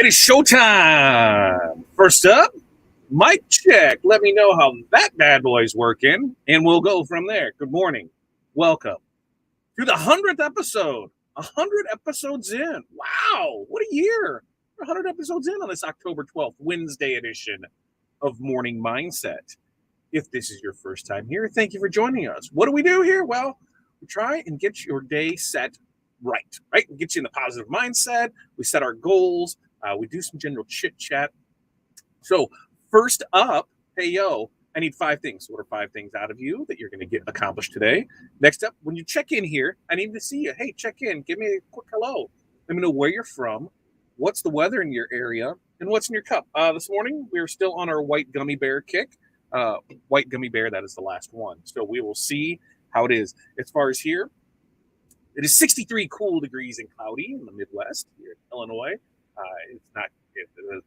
It is showtime. First up, mic check. Let me know how that bad boy's working, and we'll go from there. Good morning. Welcome to the 100th episode. 100 episodes in. Wow, what a year. We're 100 episodes in on this October 12th, Wednesday edition of Morning Mindset. If this is your first time here, thank you for joining us. What do we do here? Well, we try and get your day set right? We get you in the positive mindset. We set our goals. We do some general chit chat. So first up, hey, yo, I need 5 things. What are 5 things out of you that you're going to get accomplished today? Next up, when you check in here, I need to see you. Hey, check in. Give me a quick hello. Let me know where you're from, what's the weather in your area, and what's in your cup. This morning, we're still on our white gummy bear kick. White gummy bear, that is the last one. So we will see how it is. As far as here, it is 63 cool degrees and cloudy in the Midwest here in Illinois. It's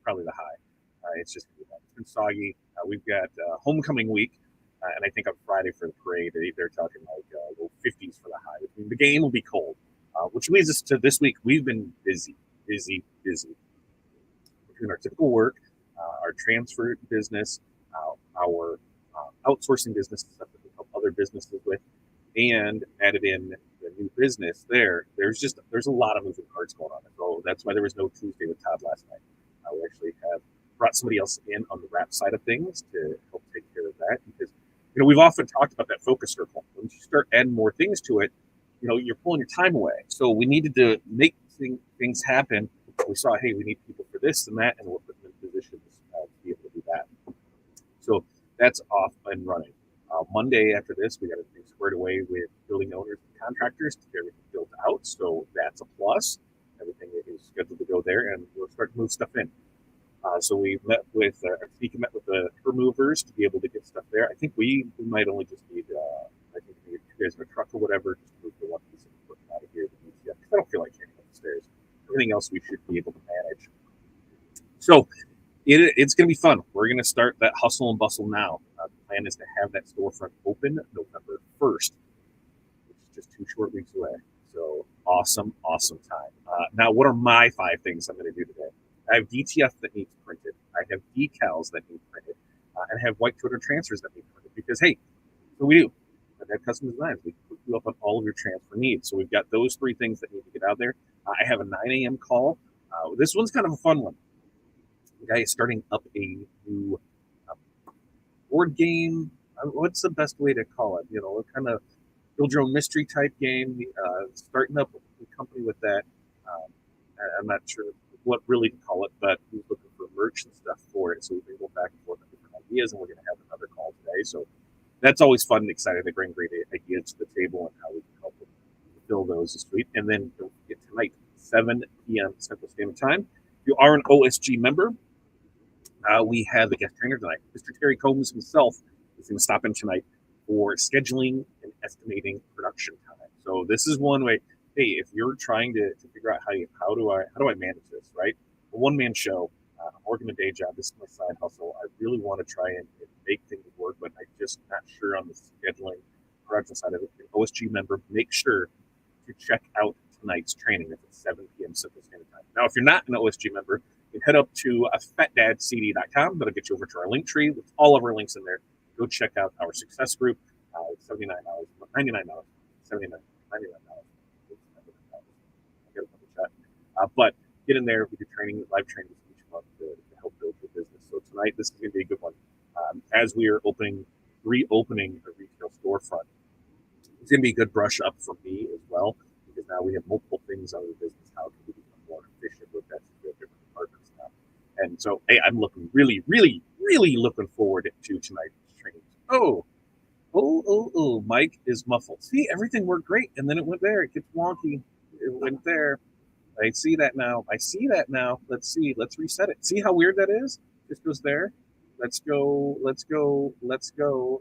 probably the high. It's just it's been soggy. We've got homecoming week, and I think on Friday for the parade, they're talking like low 50s for the high. I mean, the game will be cold, which leads us to this week. We've been busy between our typical work, our transfer business, our outsourcing business, stuff that we help other businesses with, and added in the new business there's a lot of moving parts going on. So that's why there was no Tuesday with Todd last night. We actually have brought somebody else in on the wrap side of things to help take care of that, because we've often talked about that focus circle. When you start adding more things to it, you're pulling your time away. So we needed to make things happen. We saw, hey, we need people for this and that, and we're putting them in positions to be able to do that. So that's off and running. Monday after this, we got everything squared away with building owners and contractors to get everything built out. So that's a plus. Everything is scheduled to go there, and we'll start to move stuff in. So we met with the movers to be able to get stuff there. I think we might only just need, I think we need 2 guys in a truck or whatever, just to move the one piece of equipment out of here. Because I don't feel like carrying up the stairs. Everything else we should be able to manage. So it's going to be fun. We're going to start that hustle and bustle now. The plan is to have that storefront open November 1st, which is just 2 short weeks away. So awesome time. Now, what are my 5 things I'm going to do today? I have DTF that needs printed. I have decals that need printed. And I have white Twitter transfers that need printed. Because, hey, what we do. I have custom designs. We put you up on all of your transfer needs. So we've got those 3 things that need to get out there. I have a 9 a.m. call. This one's kind of a fun one. The guy is starting up a new board game. What's the best way to call it? Kind of build your own mystery type game. Starting up a company with that. I'm not sure what really to call it, but he's looking for merch and stuff for it. So we've been going back and forth on different ideas, and we're going to have another call today. So that's always fun and exciting to bring great ideas to the table and how we can help them fulfill those this week. And then don't forget tonight, 7 p.m. Central Standard Time. If you are an OSG member, we have a guest trainer tonight. Mr. Terry Combs himself is going to stop in tonight for scheduling and estimating production time. So this is one way. Hey, if you're trying to figure out how do I manage this, right? A one-man show, I'm working a day job. This is my side hustle. I really want to try and make things work, but I'm just not sure on the scheduling production side of it. If you're an OSG member, make sure to check out tonight's training. It's at 7 p.m. Central Standard Time. Now, if you're not an OSG member, you can head up to fatdadcd.com. That'll get you over to our link tree with all of our links in there. Go check out our success group. It's $79, $99, $79, $99. But get in there. We do live trainings each month to help build your business. So tonight, this is going to be a good one. As we are reopening a retail storefront, it's going to be a good brush up for me as well, because now we have multiple things on the business. How can we become more efficient with that? We have different departments now. And so, hey, I'm looking really looking forward to tonight's training. Oh, Mike is muffled. See, everything worked great, and then it went there. It gets wonky. It went there. I see that now. Let's see. Let's reset it. See how weird that is? Just goes there. Let's go, and let's go.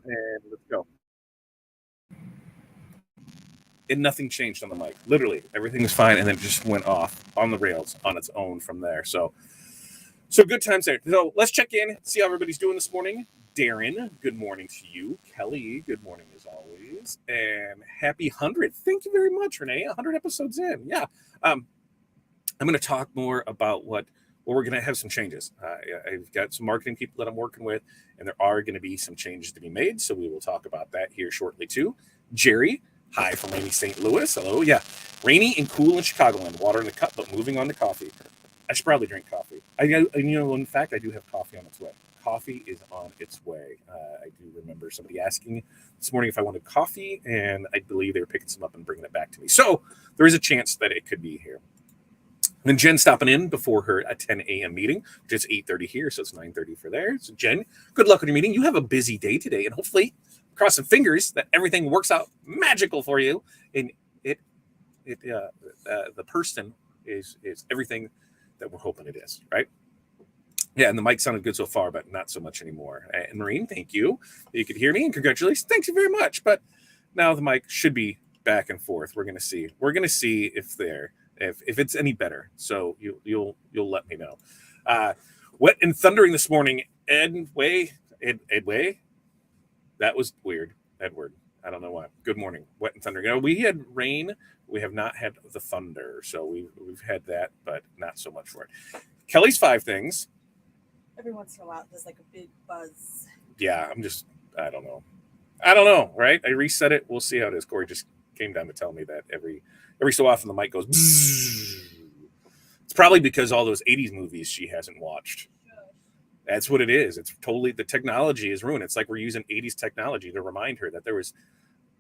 And nothing changed on the mic. Literally, everything was fine, and then it just went off on the rails on its own from there. So good times there. So let's check in, see how everybody's doing this morning. Darren, good morning to you. Kelly, good morning as always. And happy 100. Thank you very much, Renee. 100 episodes in. Yeah. I'm going to talk more about what Well, we're going to have some changes. I've got some marketing people that I'm working with, and there are going to be some changes to be made. So we will talk about that here shortly, too. Jerry, hi from rainy St. Louis. Hello. Yeah. Rainy and cool in Chicagoland. Water in the cup, but moving on to coffee. I should probably drink coffee. In fact, I do have coffee on its way. Coffee is on its way. I do remember somebody asking this morning if I wanted coffee, and I believe they were picking some up and bringing it back to me. So there is a chance that it could be here. Then Jen stopping in before her 10 a.m. meeting, which is 8:30 here, so it's 9:30 for there. So Jen, good luck with your meeting. You have a busy day today, and hopefully, cross some fingers that everything works out magical for you. And the person is everything that we're hoping it is, right? Yeah, and the mic sounded good so far, but not so much anymore. And Maureen, thank you. You could hear me, and congratulations. Thank you very much. But now the mic should be back and forth. We're gonna see. We're gonna see if it's any better. So you'll let me know. Wet and thundering this morning. Edway. That was weird. Edward. I don't know why. Good morning. Wet and thundering. We had rain. We have not had the thunder. So we've had that, but not so much for it. Kelly's 5 things. Every once in a while, there's like a big buzz. Yeah, I don't know, right? I reset it. We'll see how it is. Corey just came down to tell me that every so often the mic goes bzzz. It's probably because all those 80s movies she hasn't watched. That's what it is. It's totally, the technology is ruined. It's like we're using 80s technology to remind her that there was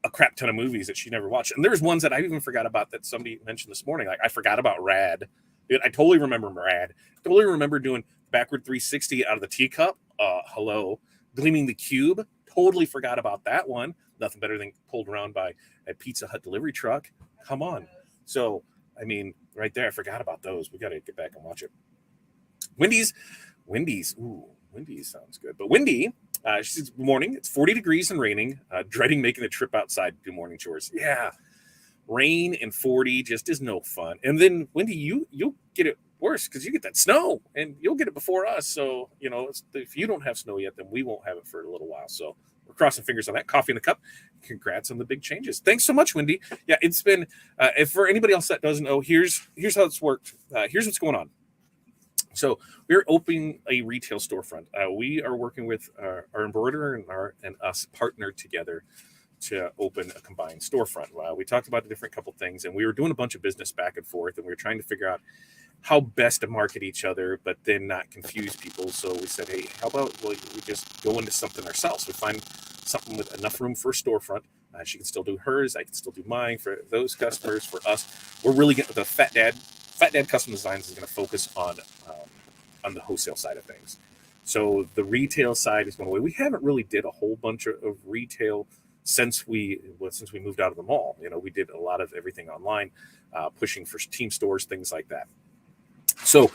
a crap ton of movies that she never watched. And there's ones that I even forgot about that somebody mentioned this morning. Like I forgot about Rad. Dude, I totally remember Rad. Totally remember doing backward 360 out of the teacup. Hello. Gleaming the Cube. Totally forgot about that one. Nothing better than pulled around by a Pizza Hut delivery truck. Come on. So, I mean, right there, I forgot about those. We got to get back and watch it. Wendy's. Ooh, Wendy's sounds good. But Wendy, she says, good morning. It's 40 degrees and raining. Dreading making the trip outside to do morning chores. Yeah. Rain and 40 just is no fun. And then, Wendy, you'll get it worse because you get that snow and you'll get it before us. So, if you don't have snow yet, then we won't have it for a little while. So we're crossing fingers on that. Coffee in the cup. Congrats on the big changes. Thanks so much, Wendy. Yeah, it's been, if for anybody else that doesn't know, here's how it's worked. Here's what's going on. So we're opening a retail storefront. We are working with our embroiderer and us partnered together to open a combined storefront. We talked about a different couple things, and we were doing a bunch of business back and forth, and we were trying to figure out how best to market each other, but then not confuse people. So we said, hey, how about we just go into something ourselves? We find something with enough room for a storefront. She can still do hers. I can still do mine for those customers. For us, we're really getting the Fat Dad Custom Designs is going to focus on the wholesale side of things. So the retail side is going away. We haven't really did a whole bunch of retail since we moved out of the mall. We did a lot of everything online, pushing for team stores, things like that. So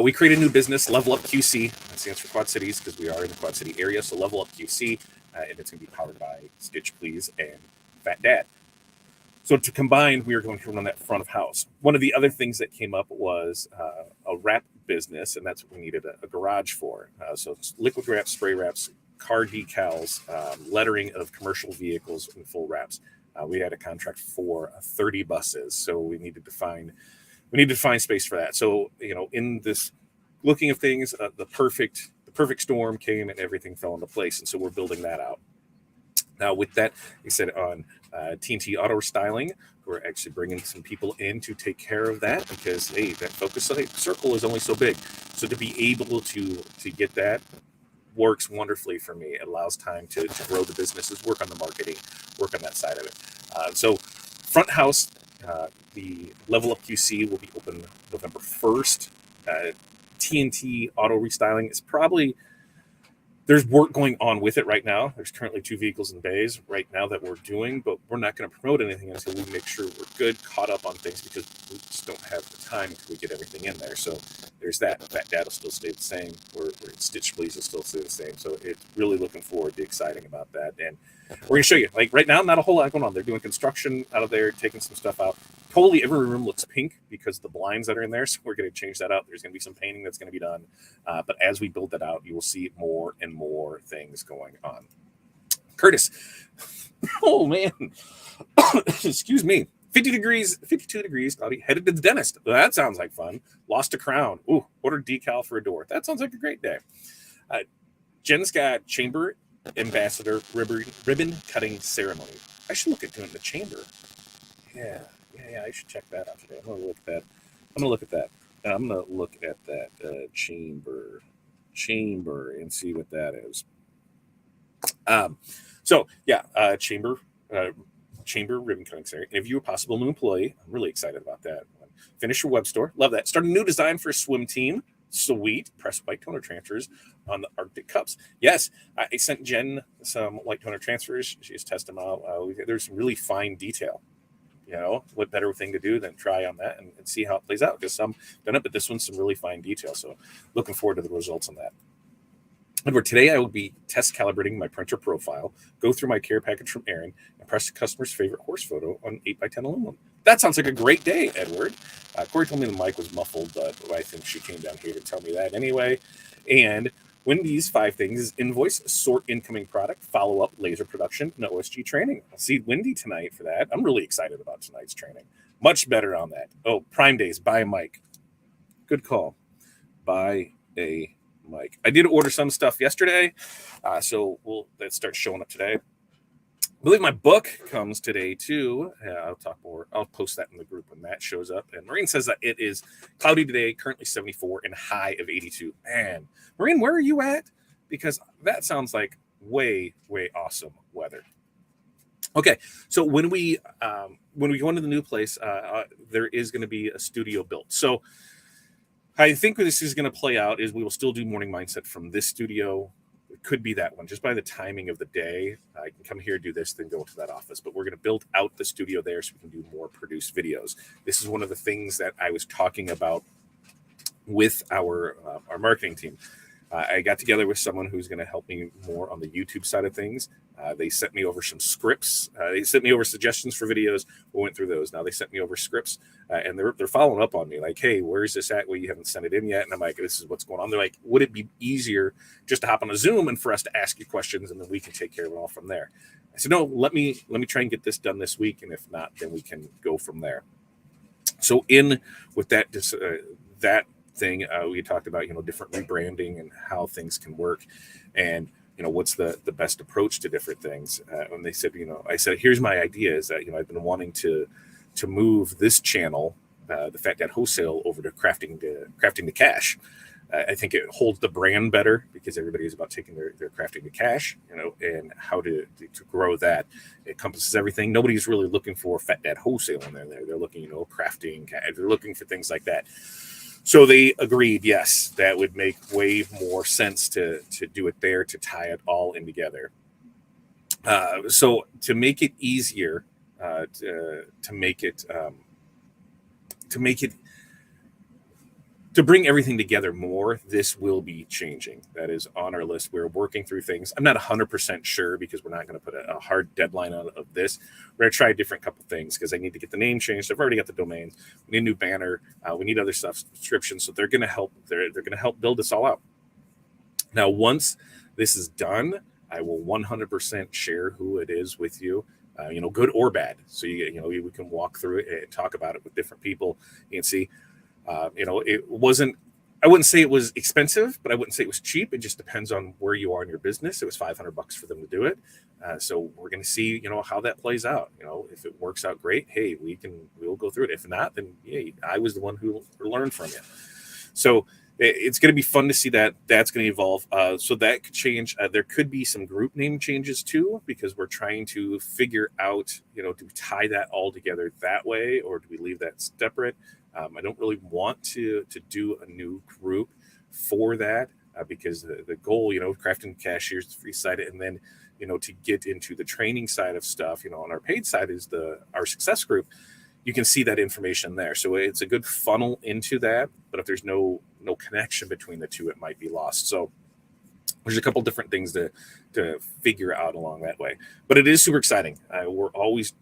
we created a new business, Level Up QC. That stands for Quad Cities because we are in the Quad City area. So Level Up QC, and it's going to be powered by Stitch Please and Fat Dad. So to combine, we are going to run that front of house. One of the other things that came up was a wrap business, and that's what we needed a garage for. So it's liquid wraps, spray wraps, car decals, lettering of commercial vehicles and full wraps. We had a contract for 30 buses, so we needed to find space for that. So in this looking of things, the perfect storm came and everything fell into place, and so we're building that out. Now with that, we said on TNT Auto Styling, we're actually bringing some people in to take care of that because hey, that focus circle is only so big. So to be able to get that works wonderfully for me. It allows time to grow the businesses, work on the marketing, work on that side of it. So front house, the Level Up QC will be open November 1st. TNT Auto Restyling is probably, there's work going on with it right now. There's currently 2 vehicles in bays right now that we're doing, but we're not going to promote anything until we make sure we're good, caught up on things because we just don't have the time until we get everything in there. So there's that. That data will still stay the same. We're Stitch Please will still stay the same. So it's really looking forward to exciting about that. And we're going to show you, like right now, not a whole lot going on. They're doing construction out of there, taking some stuff out. Totally every room looks pink because the blinds that are in there. So we're going to change that out. There's going to be some painting that's going to be done. But as we build that out, you will see more and more things going on. Curtis. Oh, man. Excuse me. 52 degrees, cloudy, headed to the dentist. Well, that sounds like fun. Lost a crown. Ooh, ordered decal for a door. That sounds like a great day. Jen's got chamber ambassador ribbon cutting ceremony. I should look at doing the chamber. Yeah, I should check that out today. I'm gonna look at that. I'm gonna look at that chamber and see what that is. Chamber ribbon cutting ceremony. Interview a possible new employee. I'm really excited about that. Finish your web store. Love that. Start a new design for a swim team. Sweet. Press white toner transfers on the Arctic Cups. Yes, I sent Jen some white toner transfers. She's tested them out. There's some really fine detail. What better thing to do than try on that and see how it plays out? Because some done it, but this one's some really fine detail. So looking forward to the results on that. Edward, today I will be test calibrating my printer profile, go through my care package from Aaron, and press the customer's favorite horse photo on 8x10 aluminum. That sounds like a great day, Edward. Corey told me the mic was muffled, but I think she came down here to tell me that anyway. And Wendy's 5 things is invoice, sort incoming product, follow up, laser production, and OSG training. I'll see Wendy tonight for that. I'm really excited about tonight's training. Much better on that. Oh, Prime Days, buy a mic. Good call. Buy a mic. I did order some stuff yesterday, so that starts showing up today. I believe my book comes today too. I'll talk more. I'll post that in the group when that shows up. And Maureen says that it is cloudy today, currently 74 and high of 82. Man, Maureen, where are you at? Because that sounds like way awesome weather. Okay, so when we go into the new place, there is going to be a studio built. So I think what this is going to play out is we will still do Morning Mindset from this studio. It could be that one. Just by the timing of the day, I can come here, do this, then go to that office. But we're going to build out the studio there so we can do more produced videos. This is one of the things that I was talking about with our marketing team. I got together with someone who's going to help me more on the YouTube side of things. They sent me over some scripts. They sent me over suggestions for videos. We went through those. Now they sent me over scripts, and they're following up on me like, hey, where's this at? Well, you haven't sent it in yet. And I'm like, this is what's going on. They're like, would it be easier just to hop on a Zoom and for us to ask you questions, and then we can take care of it all from there? I said, no, let me try and get this done this week, and if not, then we can go from there. So in with that thing, we talked about different rebranding and how things can work, and what's the best approach to different things. And they said, I said, here's my idea is that I've been wanting to move this channel, the Fat Dad Wholesale, over to crafting to cash. I think it holds the brand better because everybody is about taking their crafting to cash, and how to grow that. It encompasses everything. Nobody's really looking for Fat Dad Wholesale in there. They're looking, crafting. They're looking for things like that. So they agreed, yes, that would make way more sense to do it there, to tie it all in together. So to make it easier, to bring everything together more, this will be changing. That is on our list. We're working through things. I'm not 100% sure because we're not going to put a hard deadline on of this. We're going to try a different couple things because I need to get the name changed. I've already got the domains. We need a new banner. We need other stuff, subscriptions. So they're going to help. They're going to help build this all out. Now, once this is done, I will 100% share who it is with you. Good or bad. So we can walk through it and talk about it with different people and see. It wasn't, I wouldn't say it was expensive, but I wouldn't say it was cheap. It just depends on where you are in your business. It was $500 for them to do it. So we're going to see, how that plays out. If it works out great, hey, we'll go through it. If not, then hey, I was the one who learned from you. So it's going to be fun to see that that's going to evolve. So that could change. There could be some group name changes too, because we're trying to figure out, do we tie that all together that way, or do we leave that separate? I don't really want to do a new group for that because the goal, crafting cashiers, the free side, and then, to get into the training side of stuff, on our paid side is our success group. You can see that information there. So it's a good funnel into that. But if there's no connection between the two, it might be lost. So there's a couple different things to figure out along that way, but it is super exciting. We're always,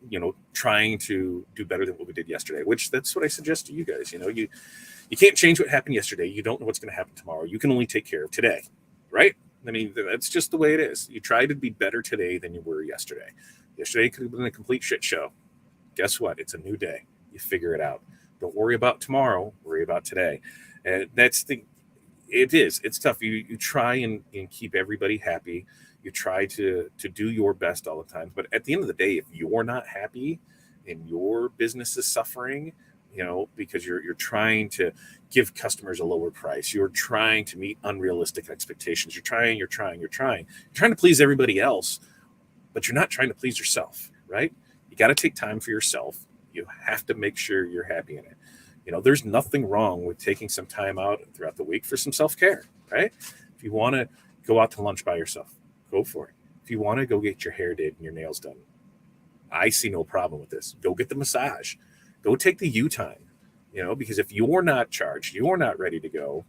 trying to do better than what we did yesterday, which that's what I suggest to you guys. You can't change what happened yesterday. You don't know what's going to happen tomorrow. You can only take care of today, right? I mean, that's just the way it is. You try to be better today than you were yesterday. Yesterday could have been a complete shit show. guess what? It's a new day. You figure it out. Don't worry about tomorrow. Worry about today. And it's tough. You try and keep everybody happy. You try to do your best all the time. But at the end of the day, if you're not happy and your business is suffering, because you're trying to give customers a lower price, you're trying to meet unrealistic expectations, you're trying to please everybody else, but you're not trying to please yourself, right? You got to take time for yourself. You have to make sure you're happy in it. There's nothing wrong with taking some time out throughout the week for some self-care, right? If you want to go out to lunch by yourself, go for it. If you want to go get your hair did and your nails done, I see no problem with this. Go get the massage. Go take the you time, because if you're not charged, you're not ready to go,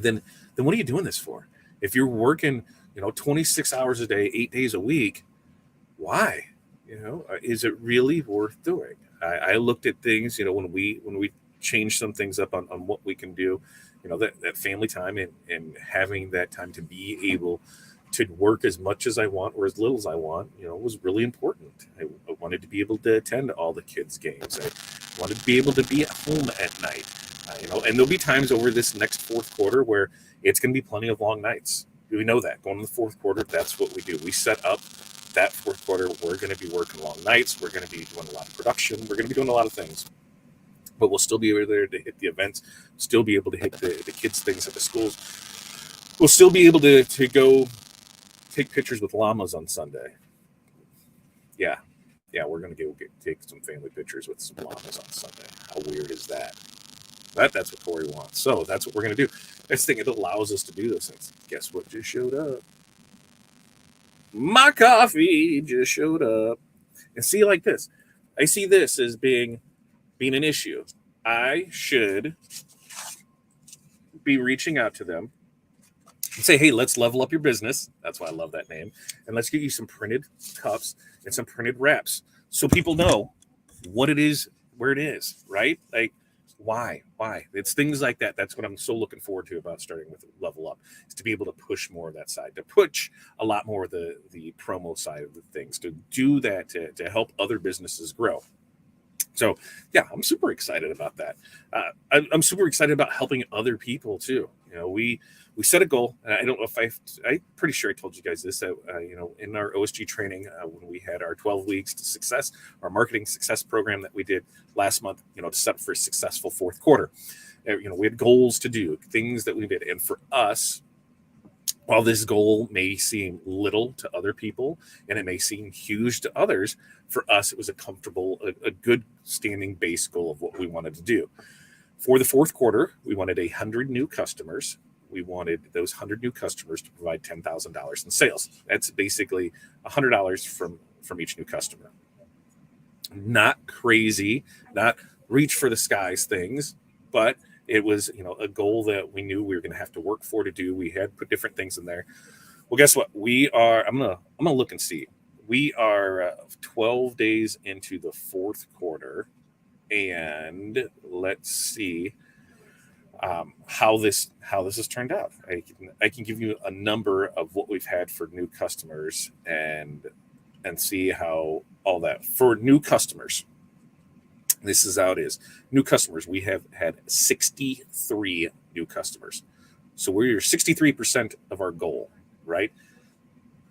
then what are you doing this for? If you're working, 26 hours a day, 8 days a week, why? Is it really worth doing? I looked at things, when we changed some things up on what we can do, that family time and having that time to be able to work as much as I want or as little as I want, was really important. I wanted to be able to attend all the kids' games. I wanted to be able to be at home at night, and there'll be times over this next fourth quarter where it's going to be plenty of long nights. We know that going into the fourth quarter, that's what we do. We set up that fourth quarter. We're going to be working long nights. We're going to be doing a lot of production. We're going to be doing a lot of things, but we'll still be able there to hit the events, still be able to hit the kids' things at the schools. We'll still be able to go take pictures with llamas on Sunday. Yeah, we're going to take some family pictures with some llamas on Sunday. How weird is that? That's what Corey wants. So that's what we're going to do. Next thing, it allows us to do those things. Guess what just showed up? My coffee just showed up. And see, like this, I see this as being an issue. I should be reaching out to them and say, hey, let's level up your business. That's why I love that name. And let's get you some printed cups and some printed wraps so people know what it is, where it is, right? Like, why? It's things like that. That's what I'm so looking forward to about starting with Level Up, is to be able to push more of that side, to push a lot more of the promo side of the things, to do that, to help other businesses grow. So, yeah, I'm super excited about that. I'm super excited about helping other people too. We set a goal, and I don't know if I'm pretty sure I told you guys this, that, in our OSG training, when we had our 12 weeks to success, our marketing success program that we did last month, to set up for a successful fourth quarter. We had goals to do, things that we did. And for us, while this goal may seem little to other people and it may seem huge to others, for us, it was a good standing base goal of what we wanted to do. For the fourth quarter, we wanted 100 new customers. We wanted those 100 new customers to provide $10,000 in sales. That's basically $100 from each new customer. Not crazy, not reach for the skies things, but it was, a goal that we knew we were going to have to work for to do. We had put different things in there. Well, guess what? I'm gonna look and see. We are 12 days into the fourth quarter, and let's see how this has turned out. I can give you a number of what we've had for new customers and see how all that for new customers. This is how it is. New customers, we have had 63 new customers. So we're 63% of our goal, right?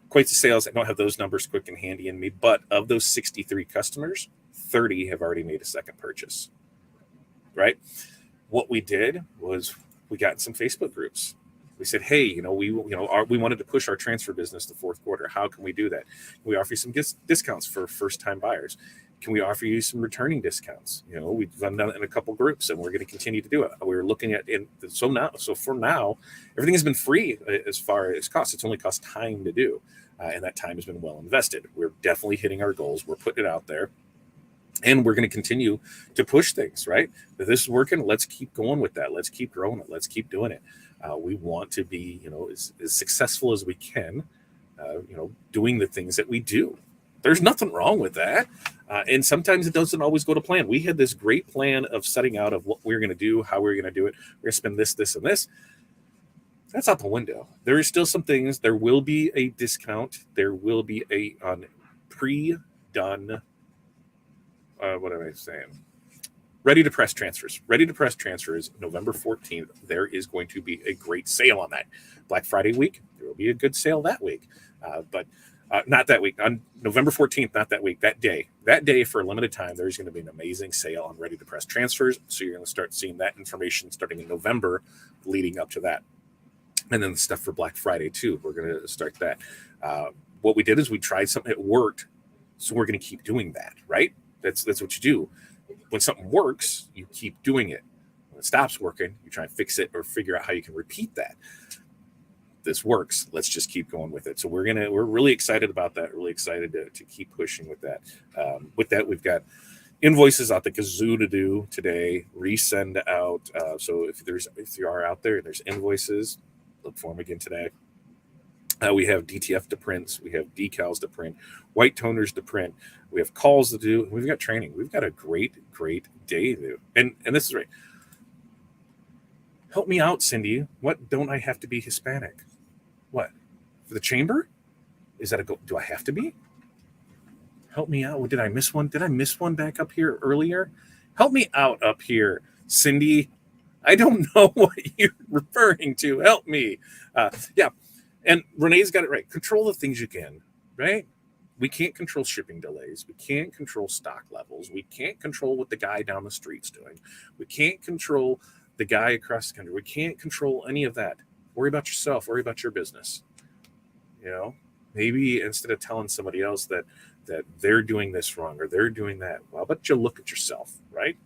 Equates to sales. I don't have those numbers quick and handy in me, but of those 63 customers, 30 have already made a second purchase, right? What we did was we got in some Facebook groups. We said, hey, we wanted to push our transfer business the fourth quarter. How can we do that? We offer you some discounts for first-time buyers. Can we offer you some returning discounts? We've done that in a couple groups, and we're going to continue to do it. We're looking at it. So for now, everything has been free as far as cost. It's only cost time to do, and that time has been well invested. We're definitely hitting our goals. We're putting it out there, and we're going to continue to push things, right? If this is working, let's keep going with that. Let's keep growing it. Let's keep doing it. We want to be, as successful as we can, doing the things that we do. There's nothing wrong with that. And sometimes it doesn't always go to plan. We had this great plan of setting out of what we're going to do, how we're going to do it. We're going to spend this, and this. That's out the window. There is still some things. There will be a discount. There will be a pre-done what am I saying? Ready to Press transfers. Ready to Press transfers, November 14th. There is going to be a great sale on that. Black Friday week, there will be a good sale that week. But not that week. On November 14th, not that week, that day. That day for a limited time, there's going to be an amazing sale on Ready to Press transfers. So you're going to start seeing that information starting in November leading up to that. And then the stuff for Black Friday, too. We're going to start that. What we did is we tried something that worked. So we're going to keep doing that, right? That's what you do. When something works, you keep doing it. When it stops working, you try and fix it or figure out how you can repeat that. This works. Let's just keep going with it. So we're really excited about that. Really excited to keep pushing with that. With that, we've got invoices out the kazoo to do today. Resend out. So if you are out there and there's invoices, look for them again today. We have DTF to print. We have decals to print, white toners to print. We have calls to do. We've got training. We've got a great day to do. And this is right. Help me out, Cindy. What, don't I have to be Hispanic? What? For the chamber? Is that a go? Do I have to be? Help me out. Did I miss one? Did I miss one back up here earlier? Help me out up here, Cindy. I don't know what you're referring to. Help me. Yeah. And Renee's got it right. Control the things you can, right? We can't control shipping delays. We can't control stock levels. We can't control what the guy down the street's doing. We can't control the guy across the country. We can't control any of that. Worry about yourself. Worry about your business. You know, maybe instead of telling somebody else that they're doing this wrong or they're doing that, well, but you look at yourself, right?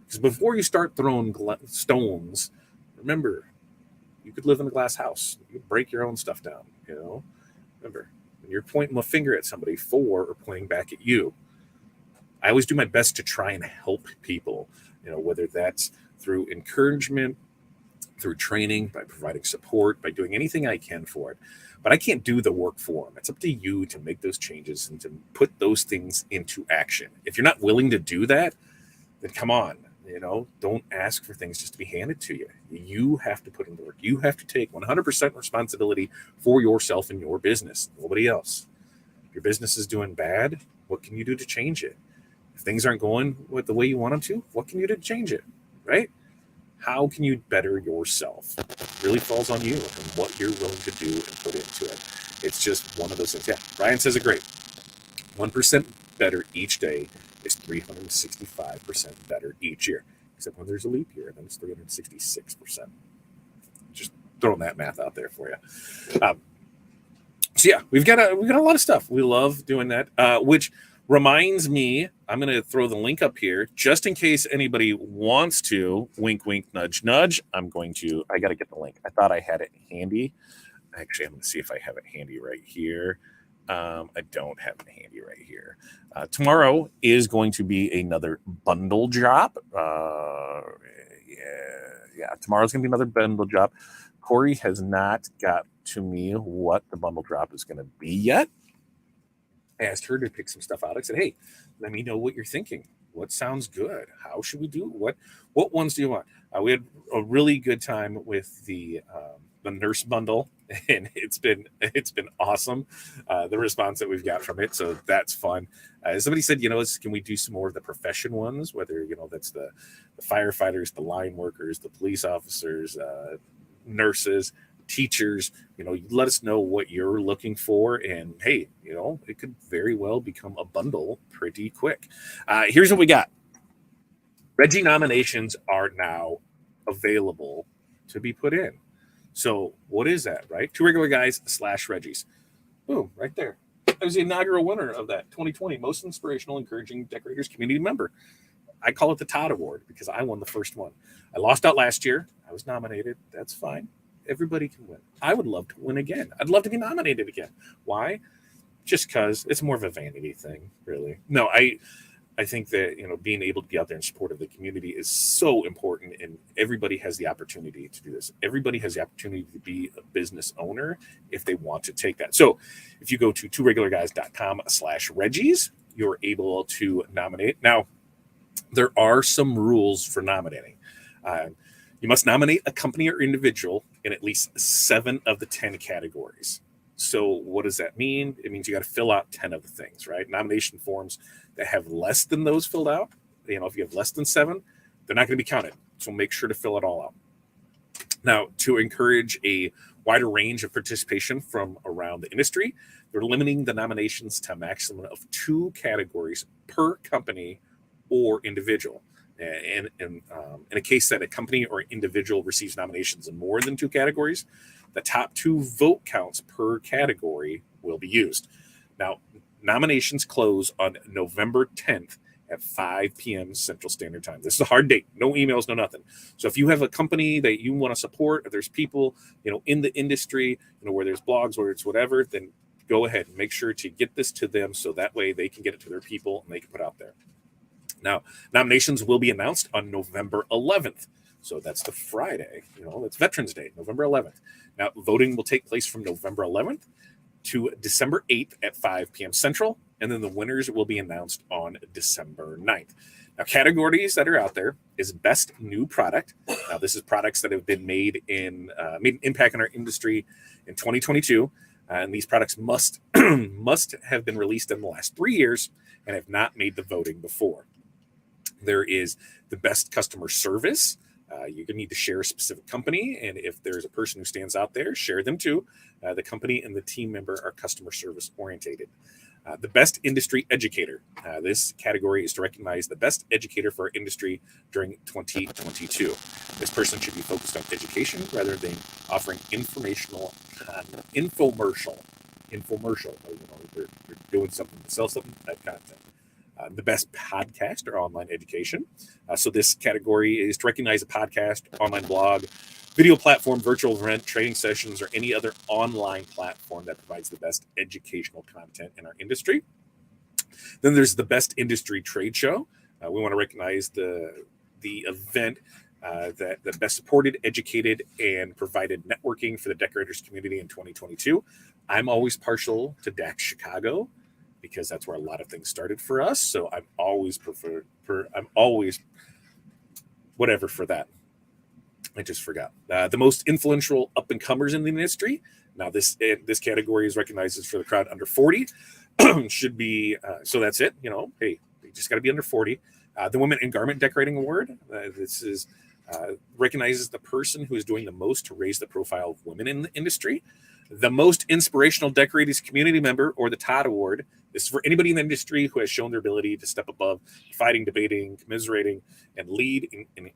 Because before you start throwing stones, remember, you could live in a glass house. You could break your own stuff down, you know. Remember, when you're pointing a finger at somebody or pointing back at you, I always do my best to try and help people, you know, whether that's through encouragement, through training, by providing support, by doing anything I can for it. But I can't do the work for them. It's up to you to make those changes and to put those things into action. If you're not willing to do that, then come on. You know, don't ask for things just to be handed to you. You have to put in the work. You have to take 100% responsibility for yourself and your business. Nobody else. If your business is doing bad, what can you do to change it? If things aren't going the way you want them to, what can you do to change it? Right? How can you better yourself? It really falls on you and what you're willing to do and put into it. It's just one of those things. Yeah, Brian says it great. 1% better each day is 365% better each year, except when there's a leap year, then it's 366%. Just throwing that math out there for you. So yeah, we've got a lot of stuff. We love doing that, which reminds me, I'm going to throw the link up here just in case anybody wants to. Wink, wink, nudge, nudge. I got to get the link. I thought I had it handy. Actually, I'm going to see if I have it handy right here. I don't have it handy right here. Tomorrow is going to be another bundle drop. Tomorrow's going to be another bundle drop. Corey has not got to me what the bundle drop is going to be yet. I asked her to pick some stuff out. I said, hey, let me know what you're thinking. What sounds good? How should we do? What ones do you want? We had a really good time with the nurse bundle, and it's been awesome. The response that we've got from it, so that's fun. Somebody said, can we do some more of the profession ones? Whether that's the firefighters, the line workers, the police officers, nurses, teachers. Let us know what you're looking for, and hey, it could very well become a bundle pretty quick. Here's what we got. Reggie nominations are now available to be put in. So what is that, right? 2 regular guys / Reggies. Boom, right there. I was the inaugural winner of that 2020 Most Inspirational Encouraging Decorators Community Member. I call it the Todd Award because I won the first one. I lost out last year. I was nominated. That's fine. Everybody can win. I would love to win again. I'd love to be nominated again. Why? Just because it's more of a vanity thing, really. No, I think that, being able to be out there in support of the community is so important, and everybody has the opportunity to do this. Everybody has the opportunity to be a business owner if they want to take that. So if you go to 2regularguys.com/Reggies, you're able to nominate. Now, there are some rules for nominating. You must nominate a company or individual in at least 7 of the 10 categories. So what does that mean? It means you got to fill out 10 of the things, right? Nomination forms, that have less than those filled out, if you have less than 7, they're not going to be counted. So make sure to fill it all out. Now, to encourage a wider range of participation from around the industry, they're limiting the nominations to a maximum of 2 categories per company or individual. And in a case that a company or individual receives nominations in more than 2 categories, the top 2 vote counts per category will be used. Now, nominations close on November 10th at 5 p.m. Central Standard Time. This is a hard date. No emails, no nothing. So if you have a company that you want to support, if there's people, in the industry, where there's blogs, where it's whatever, then go ahead and make sure to get this to them so that way they can get it to their people and they can put out there. Now, nominations will be announced on November 11th. So that's the Friday, that's Veterans Day, November 11th. Now, voting will take place from November 11th to December 8th at 5 p.m. Central, and then the winners will be announced on December 9th. Now, categories that are out there is Best New Product. Now, this is products that have been made an impact in our industry in 2022, and these products must have been released in the last 3 years and have not made the voting before. There is the Best Customer Service. You're going to need to share a specific company, and if there's a person who stands out there, share them too. The company and the team member are customer service orientated. The Best Industry Educator. This category is to recognize the best educator for our industry during 2022. This person should be focused on education rather than offering infomercial. They're doing something to sell something, that content. The Best Podcast or Online Education. So this category is to recognize a podcast, online blog, video platform, virtual event, training sessions, or any other online platform that provides the best educational content in our industry. Then there's the Best Industry Trade Show. We want to recognize the event that best supported, educated, and provided networking for the decorators community in 2022. I'm always partial to DAX Chicago, because that's where a lot of things started for us. So I'm always whatever for that. I just forgot. The most influential up-and-comers in the industry. Now, this category is recognized for the crowd under 40. Should be, so that's it. Hey, you just got to be under 40. The Women in Garment Decorating Award. This is recognizes the person who is doing the most to raise the profile of women in the industry. The Most Inspirational Decorators Community Member, or the Todd Award. This is for anybody in the industry who has shown their ability to step above fighting, debating, commiserating, and lead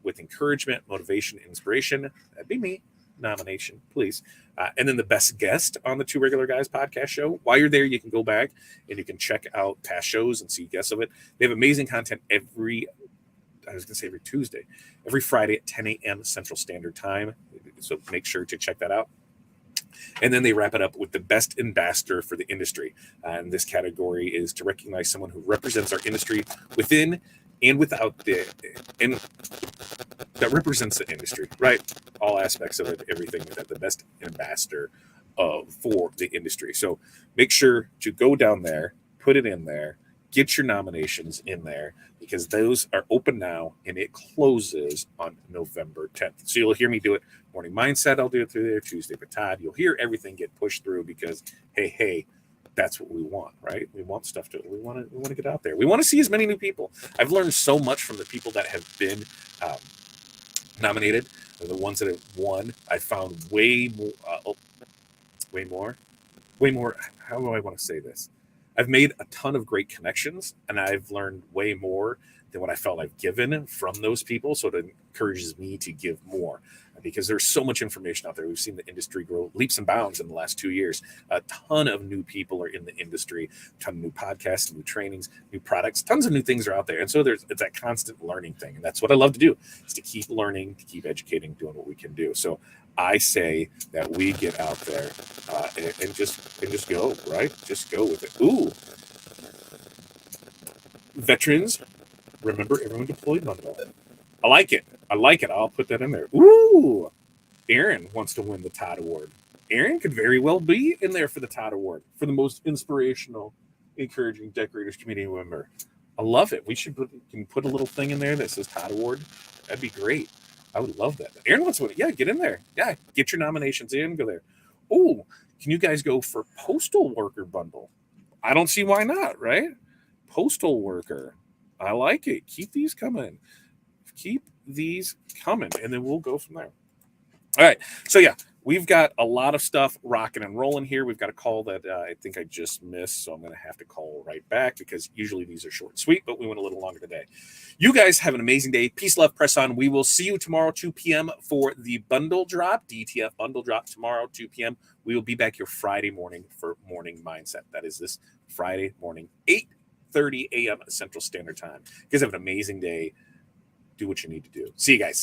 with encouragement, motivation, and inspiration. That'd be me. Nomination, please. And then the Best Guest on the Two Regular Guys podcast show. While you're there, you can go back and you can check out past shows and see guests of it. They have amazing content every Tuesday, every Friday at 10 a.m. Central Standard Time. So make sure to check that out. And then they wrap it up with the Best Ambassador for the industry. And this category is to recognize someone who represents our industry within and without and that represents the industry, right? All aspects of it, everything with that, the best ambassador for the industry. So make sure to go down there, put it in there, get your nominations in there, because those are open now and it closes on November 10th. So you'll hear me do it. Morning Mindset, I'll do it through there. Tuesday for Todd. You'll hear everything get pushed through because, hey, that's what we want, right? We want stuff we want to get out there. We want to see as many new people. I've learned so much from the people that have been nominated. The ones that have won, I found way more. How do I want to say this? I've made a ton of great connections, and I've learned way more than what I felt I've given from those people. So it encourages me to give more, because there's so much information out there. We've seen the industry grow leaps and bounds in the last 2 years. A ton of new people are in the industry, a ton of new podcasts, new trainings, new products, tons of new things are out there. And so it's that constant learning thing. And that's what I love to do, is to keep learning, to keep educating, doing what we can do. So I say that we get out there and just go, right? Just go with it. Ooh. Veterans, remember everyone deployed bundle. I like it. I'll put that in there. Ooh. Aaron wants to win the Todd Award. Aaron could very well be in there for the Todd Award for the most inspirational, encouraging decorators community member. I love it. We can put a little thing in there that says Todd Award. That'd be great. I would love that. Aaron wants to win. Yeah, get in there. Yeah, get your nominations in. Go there. Oh, can you guys go for Postal Worker Bundle? I don't see why not, right? Postal worker. I like it. Keep these coming. Keep these coming. And then we'll go from there. All right. So, yeah, we've got a lot of stuff rocking and rolling here. We've got a call that I think I just missed. So I'm going to have to call right back because usually these are short and sweet, but we went a little longer today. You guys have an amazing day. Peace, love, press on. We will see you tomorrow, 2 p.m. for the bundle drop, DTF bundle drop tomorrow, 2 p.m. We will be back here Friday morning for Morning Mindset. That is this Friday morning, 8:30 a.m. Central Standard Time. You guys have an amazing day. Do what you need to do. See you guys.